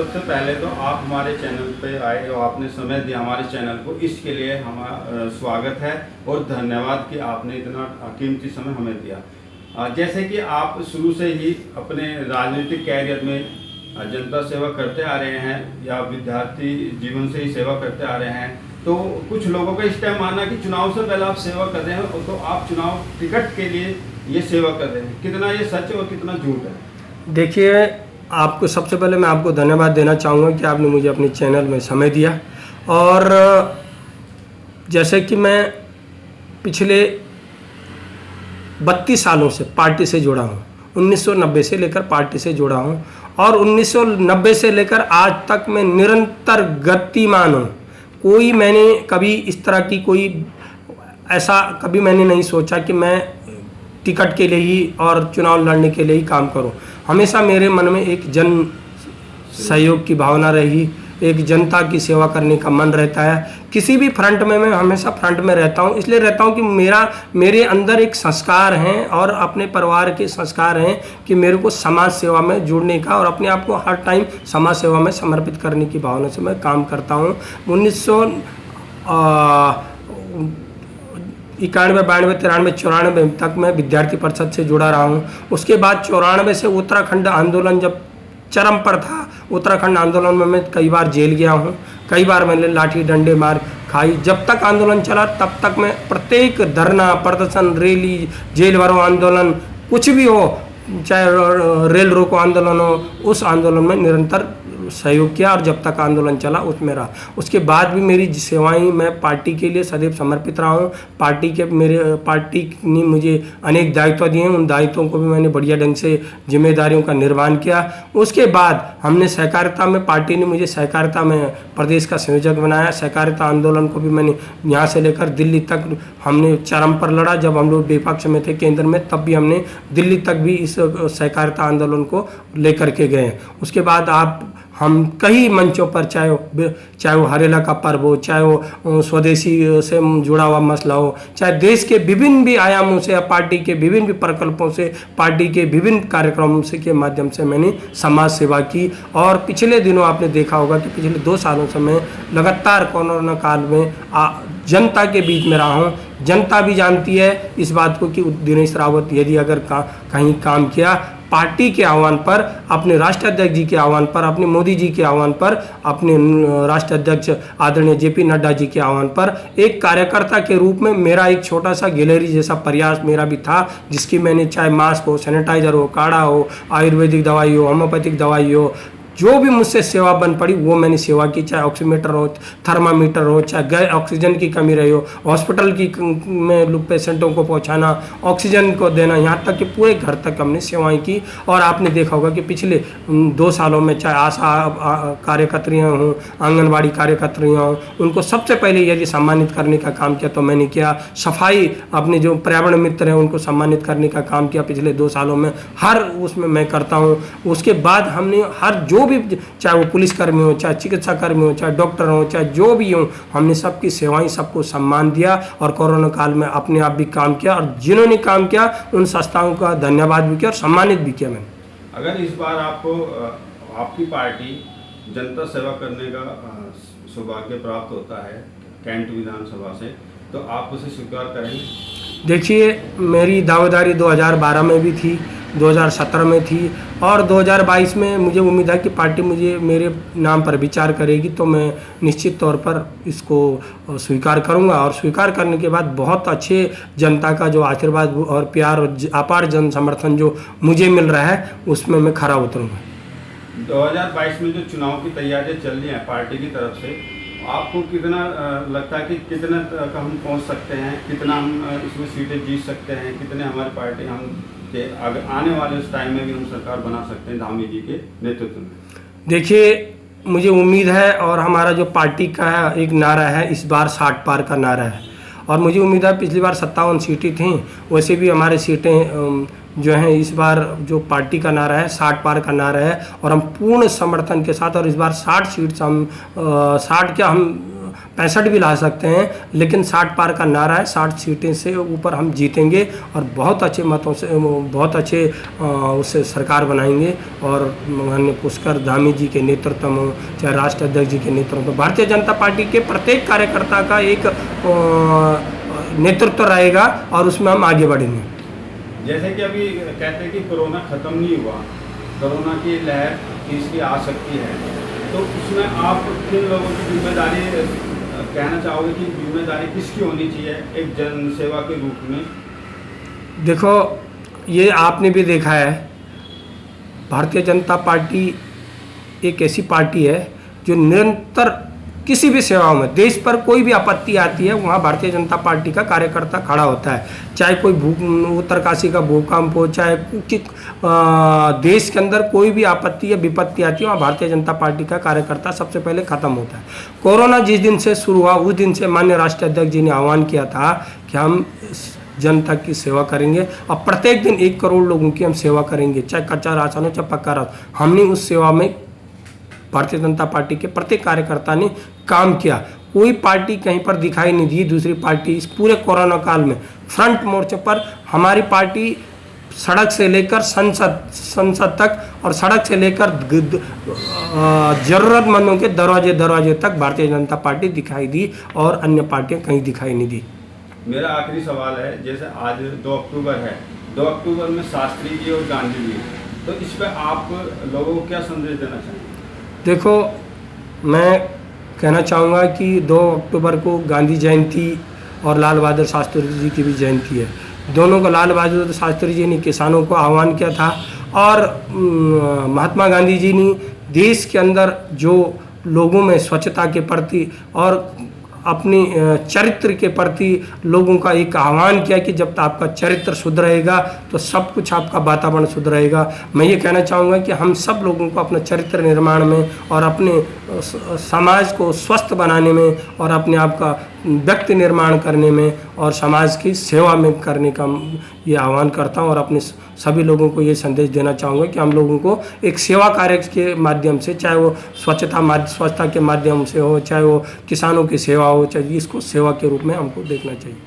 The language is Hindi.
सबसे पहले तो आप हमारे चैनल पे आए और आपने समय दिया हमारे चैनल को, इसके लिए हमारा स्वागत है और धन्यवाद कि आपने इतना कीमती समय हमें दिया। जैसे कि आप शुरू से ही अपने राजनीतिक कैरियर में जनता सेवा करते आ रहे हैं या विद्यार्थी जीवन से ही सेवा करते आ रहे हैं, तो कुछ लोगों का इस टाइम मानना कि चुनाव से पहले आप सेवा कर रहे हैं तो आप चुनाव टिकट के लिए ये सेवा कर रहे हैं, कितना ये सच और कितना झूठ है? देखिए, आपको सबसे पहले मैं आपको धन्यवाद देना चाहूँगा कि आपने मुझे अपने चैनल में समय दिया। और जैसे कि मैं पिछले 32 सालों से पार्टी से जुड़ा हूँ, 1990 से लेकर पार्टी से जुड़ा हूँ और 1990 से लेकर आज तक मैं निरंतर गतिमान हूँ। कोई मैंने कभी इस तरह की कोई ऐसा कभी मैंने नहीं सोचा कि मैं टिकट के लिए ही और चुनाव लड़ने के लिए ही काम करूं। हमेशा मेरे मन में एक जन सहयोग की भावना रही, एक जनता की सेवा करने का मन रहता है। किसी भी फ्रंट में मैं हमेशा फ्रंट में रहता हूं, इसलिए रहता हूं कि मेरे अंदर एक संस्कार हैं और अपने परिवार के संस्कार हैं कि मेरे को समाज सेवा में जुड़ने का और अपने आप को हर टाइम समाज सेवा में समर्पित करने की भावना से मैं काम करता हूँ। 91, 92, 93, 94 तक मैं विद्यार्थी परिषद से जुड़ा रहा हूँ। उसके बाद 94 से उत्तराखंड आंदोलन जब चरम पर था, उत्तराखंड आंदोलन में मैं कई बार जेल गया हूँ, कई बार मैंने लाठी डंडे मार खाई। जब तक आंदोलन चला तब तक मैं प्रत्येक धरना, प्रदर्शन, रैली, जेल भरो आंदोलन, कुछ भी हो, चाहे रेल रोको आंदोलन हो, उस आंदोलन में निरंतर सहयोग किया और जब तक आंदोलन चला उसमें रहा। उसके बाद भी मेरी सेवाएं, मैं पार्टी के लिए सदैव समर्पित रहा हूँ। पार्टी ने मुझे अनेक दायित्व दिए हैं, उन दायित्वों को भी मैंने बढ़िया ढंग से जिम्मेदारियों का निर्वहन किया। उसके बाद हमने सहकारिता में, पार्टी ने मुझे सहकारिता में प्रदेश का संयोजक बनाया। सहकारिता आंदोलन को भी मैंने यहाँ से लेकर दिल्ली तक हमने चरम पर लड़ा। जब हम लोग विपक्ष में थे केंद्र में, तब भी हमने दिल्ली तक भी इस सहकारिता आंदोलन को लेकर के गए। उसके बाद हम कई मंचों पर, चाहे वो हरेला का पर्व हो, चाहे वो स्वदेशी से जुड़ा हुआ मसला हो, चाहे देश के विभिन्न भी आयामों से या पार्टी के विभिन्न भी प्रकल्पों से, पार्टी के विभिन्न कार्यक्रमों से के माध्यम से मैंने समाज सेवा की। और पिछले दिनों आपने देखा होगा कि पिछले 2 सालों से मैं लगातार कोरोना काल में जनता के बीच में रहा हूँ। जनता भी जानती है इस बात को कि दिनेश रावत यदि अगर कहीं काम किया, पार्टी के आह्वान पर, अपने राष्ट्राध्यक्ष जी के आह्वान पर, अपने मोदी जी के आह्वान पर, अपने राष्ट्राध्यक्ष आदरणीय JP नड्डा जी के आह्वान पर एक कार्यकर्ता के रूप में मेरा एक छोटा सा गैलरी जैसा प्रयास मेरा भी था, जिसकी मैंने चाहे मास्क हो, सैनिटाइजर हो, काढ़ा हो, आयुर्वेदिक दवाई हो, होम्योपैथिक दवाई हो, जो भी मुझसे सेवा बन पड़ी वो मैंने सेवा की। चाहे ऑक्सीमीटर हो, थर्मामीटर हो, चाहे ऑक्सीजन की कमी रही हो, हॉस्पिटल में पेशेंटों को पहुंचाना, ऑक्सीजन को देना, यहाँ तक कि पूरे घर तक हमने सेवाएं की। और आपने देखा होगा कि पिछले 2 सालों में चाहे आशा कार्यकर्त्रियाँ हों, आंगनबाड़ी कार्यकर्त्रियाँ हों, उनको सबसे पहले यदि सम्मानित करने का काम किया तो मैंने किया। सफाई, अपने जो पर्यावरण मित्र हैं उनको सम्मानित करने का काम किया पिछले 2 सालों में, हर उसमें मैं करता हूँ। उसके बाद हमने हर जो भी, चाहे वो पुलिसकर्मी हो, चाहे चिकित्सा कर्मी हो, चाहे डॉक्टर हो, चाहे जो भी हो, हमने सबकी सेवाएं, सबको सम्मान दिया और कोरोना काल में अपने आप भी काम किया। और जिन्होंने काम किया उन संस्थाओं का धन्यवाद भी किया और सम्मानित भी किया मैंने। अगर इस बार आपको आपकी पार्टी जनता सेवा करने का सौभाग्य प्राप्त होता है कैंट विधानसभा से, तो आप उसे स्वीकार करेंगे? देखिए, मेरी दावेदारी 2012 में भी थी, 2017 में थी और 2022 में मुझे उम्मीद है कि पार्टी मुझे मेरे नाम पर विचार करेगी, तो मैं निश्चित तौर पर इसको स्वीकार करूंगा। और स्वीकार करने के बाद बहुत अच्छे जनता का जो आशीर्वाद और प्यार और अपार जन समर्थन जो मुझे मिल रहा है, उसमें मैं खरा उतरूंगा। 2022 में जो चुनाव की तैयारियां चल रही हैं पार्टी की तरफ से, आपको कितना लगता है कि कितना तक हम पहुंच सकते हैं, कितना हम इसमें सीटें जीत सकते हैं, कितने हमारी पार्टी आने वाले उस टाइम में भी हम सरकार बना सकते हैं धामी जी के नेतृत्व में? देखिए, मुझे उम्मीद है और हमारा जो पार्टी का एक नारा है, इस बार 60 पार का नारा है और मुझे उम्मीद है पिछली बार 57 सीटें थीं, वैसे भी हमारी सीटें जो हैं इस बार जो पार्टी का नारा है 60 पार का नारा है और हम पूर्ण समर्थन के साथ, और इस बार 60 सीट हम 65 भी ला सकते हैं, लेकिन 60 पार का नारा है। 60 सीटें से ऊपर हम जीतेंगे और बहुत अच्छे मतों से, बहुत अच्छे उससे सरकार बनाएंगे। और माननीय पुष्कर धामी जी के नेतृत्व में, चाहे राष्ट्र अध्यक्ष जी के नेतृत्व में, भारतीय जनता पार्टी के प्रत्येक कार्यकर्ता का एक नेतृत्व रहेगा और उसमें हम आगे बढ़ेंगे। जैसे कि अभी कहते हैं कि कोरोना ख़त्म नहीं हुआ, कोरोना की लहर इसकी आ सकती है, तो उसमें आप किन लोगों की जिम्मेदारी कहना चाहोगे कि जिम्मेदारी किसकी होनी चाहिए एक जन सेवा के रूप में? देखो, ये आपने भी देखा है, भारतीय जनता पार्टी एक ऐसी पार्टी है जो निरंतर किसी भी सेवाओं में, देश पर कोई भी आपत्ति आती है वहाँ भारतीय जनता पार्टी का कार्यकर्ता खड़ा होता है। चाहे कोई उत्तरकाशी का भूकंप हो, चाहे देश के अंदर कोई भी आपत्ति या विपत्ति आती है, वहाँ भारतीय जनता पार्टी का कार्यकर्ता सबसे पहले खत्म होता है। कोरोना जिस दिन से शुरू हुआ उस दिन से माननीय राष्ट्रीय अध्यक्ष जी ने आह्वान किया था कि हम जनता की सेवा करेंगे और प्रत्येक दिन 1 करोड़ लोगों की हम सेवा करेंगे, चाहे कच्चा राशन हो चाहे पक्का राशन। हमने उस सेवा में भारतीय जनता पार्टी के प्रत्येक कार्यकर्ता ने काम किया। कोई पार्टी कहीं पर दिखाई नहीं दी दूसरी पार्टी इस पूरे कोरोना काल में। फ्रंट मोर्चे पर हमारी पार्टी सड़क से लेकर संसद तक और सड़क से लेकर जरूरतमंदों के दरवाजे तक भारतीय जनता पार्टी दिखाई दी और अन्य पार्टियां कहीं दिखाई नहीं दी। मेरा आखिरी सवाल है, जैसे आज 2 अक्टूबर है, 2 अक्टूबर में शास्त्री जी और गांधी जी, तो इस पर आप लोगों को क्या संदेश देना चाहेंगे? देखो, मैं कहना चाहूँगा कि 2 अक्टूबर को गांधी जयंती और लाल बहादुर शास्त्री जी की भी जयंती है। दोनों को लाल बहादुर शास्त्री जी ने किसानों को आह्वान किया था और महात्मा गांधी जी ने देश के अंदर जो लोगों में स्वच्छता के प्रति और अपनी चरित्र के प्रति लोगों का एक आह्वान किया कि जब तक आपका चरित्र शुद्ध रहेगा तो सब कुछ आपका वातावरण शुद्ध रहेगा। मैं ये कहना चाहूँगा कि हम सब लोगों को अपने चरित्र निर्माण में और अपने समाज को स्वस्थ बनाने में और अपने आप का व्यक्ति निर्माण करने में और समाज की सेवा में करने का ये आह्वान करता हूँ और अपने सभी लोगों को ये संदेश देना चाहूँगा कि हम लोगों को एक सेवा कार्य के माध्यम से, चाहे वो स्वच्छता के माध्यम से हो, चाहे वो किसानों की सेवा हो, चाहे इसको सेवा के रूप में हमको देखना चाहिए।